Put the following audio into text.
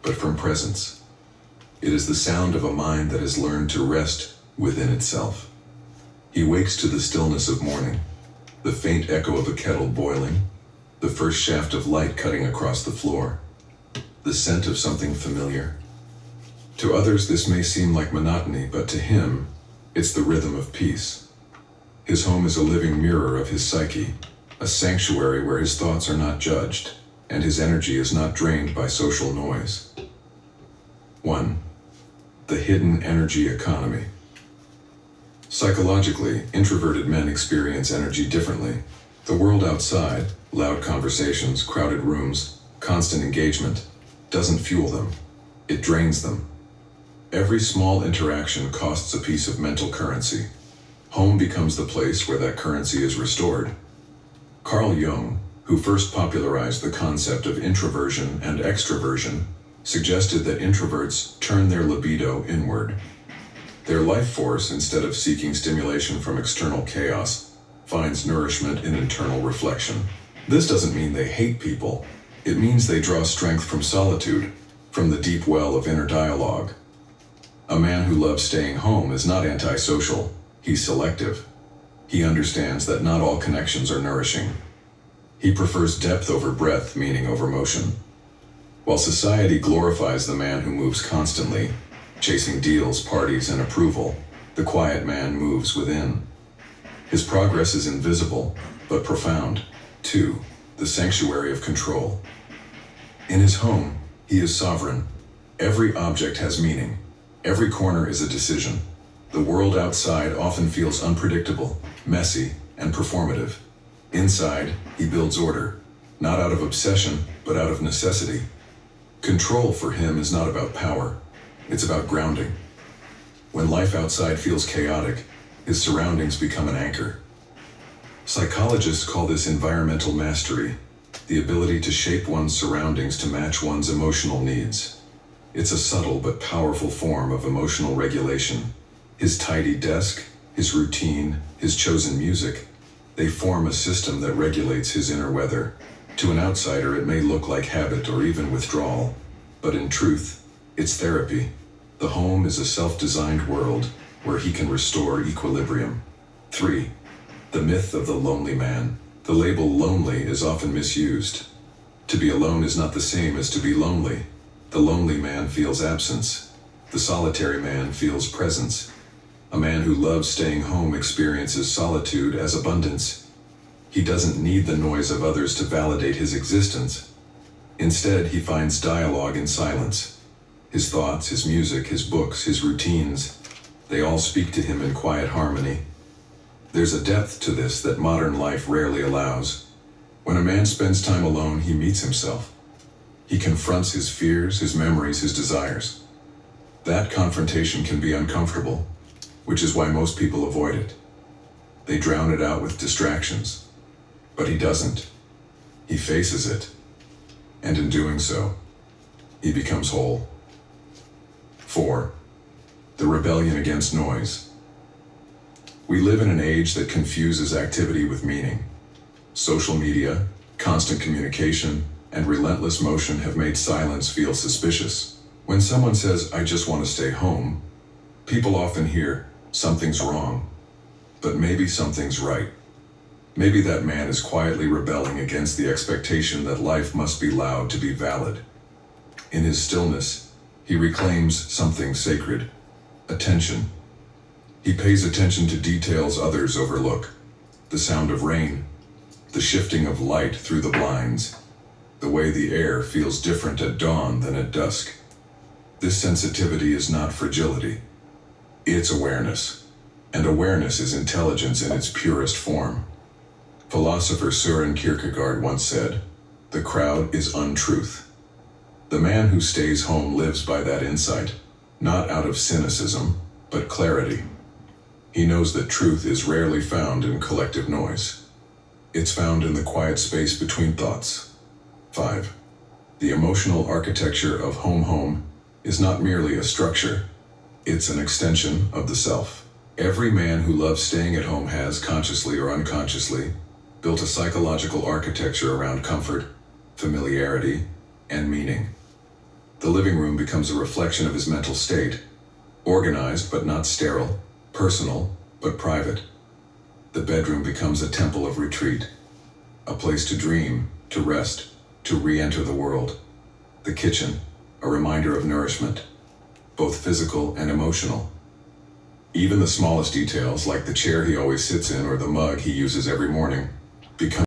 but from presence. It is the sound of a mind that has learned to rest within itself. He wakes to the stillness of morning, the faint echo of a kettle boiling, the first shaft of light cutting across the floor, the scent of something familiar. To others this may seem like monotony, but to him, it's the rhythm of peace. His home is a living mirror of his psyche, a sanctuary where his thoughts are not judged, and his energy is not drained by social noise. 1. The hidden energy economy. Psychologically, introverted men experience energy differently. The world outside, loud conversations, crowded rooms, constant engagement, doesn't fuel them. It drains them. Every small interaction costs a piece of mental currency. Home becomes the place where that currency is restored. Carl Jung, who first popularized the concept of introversion and extroversion, suggested that introverts turn their libido inward. Their life force, instead of seeking stimulation from external chaos, finds nourishment in internal reflection. This doesn't mean they hate people. It means they draw strength from solitude, from the deep well of inner dialogue. A man who loves staying home is not antisocial, he's selective. He understands that not all connections are nourishing. He prefers depth over breadth, meaning over motion. While society glorifies the man who moves constantly, chasing deals, parties, and approval, the quiet man moves within. His progress is invisible, but profound. 2. The sanctuary of control. In his home, he is sovereign. Every object has meaning. Every corner is a decision. The world outside often feels unpredictable, messy, and performative. Inside, he builds order, not out of obsession, but out of necessity. Control for him is not about power, it's about grounding. When life outside feels chaotic, his surroundings become an anchor. Psychologists call this environmental mastery, the ability to shape one's surroundings to match one's emotional needs. It's a subtle but powerful form of emotional regulation. His tidy desk, his routine, his chosen music, they form a system that regulates his inner weather. To an outsider, it may look like habit or even withdrawal, but in truth, it's therapy. The home is a self-designed world where he can restore equilibrium. 3. The myth of the lonely man. The label lonely is often misused. To be alone is not the same as to be lonely. The lonely man feels absence. The solitary man feels presence. A man who loves staying home experiences solitude as abundance. He doesn't need the noise of others to validate his existence. Instead, he finds dialogue in silence. His thoughts, his music, his books, his routines, they all speak to him in quiet harmony. There's a depth to this that modern life rarely allows. When a man spends time alone, he meets himself. He confronts his fears, his memories, his desires. That confrontation can be uncomfortable, which is why most people avoid it. They drown it out with distractions. But he doesn't. He faces it. And in doing so, he becomes whole. 4. The rebellion against noise. We live in an age that confuses activity with meaning. Social media, constant communication, and relentless motion have made silence feel suspicious. When someone says, "I just want to stay home," people often hear, "Something's wrong." But maybe something's right. Maybe that man is quietly rebelling against the expectation that life must be loud to be valid. In his stillness, he reclaims something sacred: attention. He pays attention to details others overlook: the sound of rain, the shifting of light through the blinds, the way the air feels different at dawn than at dusk. This sensitivity is not fragility, it's awareness. And awareness is intelligence in its purest form. Philosopher Søren Kierkegaard once said, "The crowd is untruth." The man who stays home lives by that insight, not out of cynicism, but clarity. He knows that truth is rarely found in collective noise. It's found in the quiet space between thoughts. 5. The emotional architecture of home is not merely a structure, it's an extension of the self. Every man who loves staying at home has, consciously or unconsciously, built a psychological architecture around comfort, familiarity, and meaning. The living room becomes a reflection of his mental state, organized but not sterile, personal but private. The bedroom becomes a temple of retreat, a place to dream, to rest, to re-enter the world. The kitchen, a reminder of nourishment, both physical and emotional. Even the smallest details, like the chair he always sits in or the mug he uses every morning, become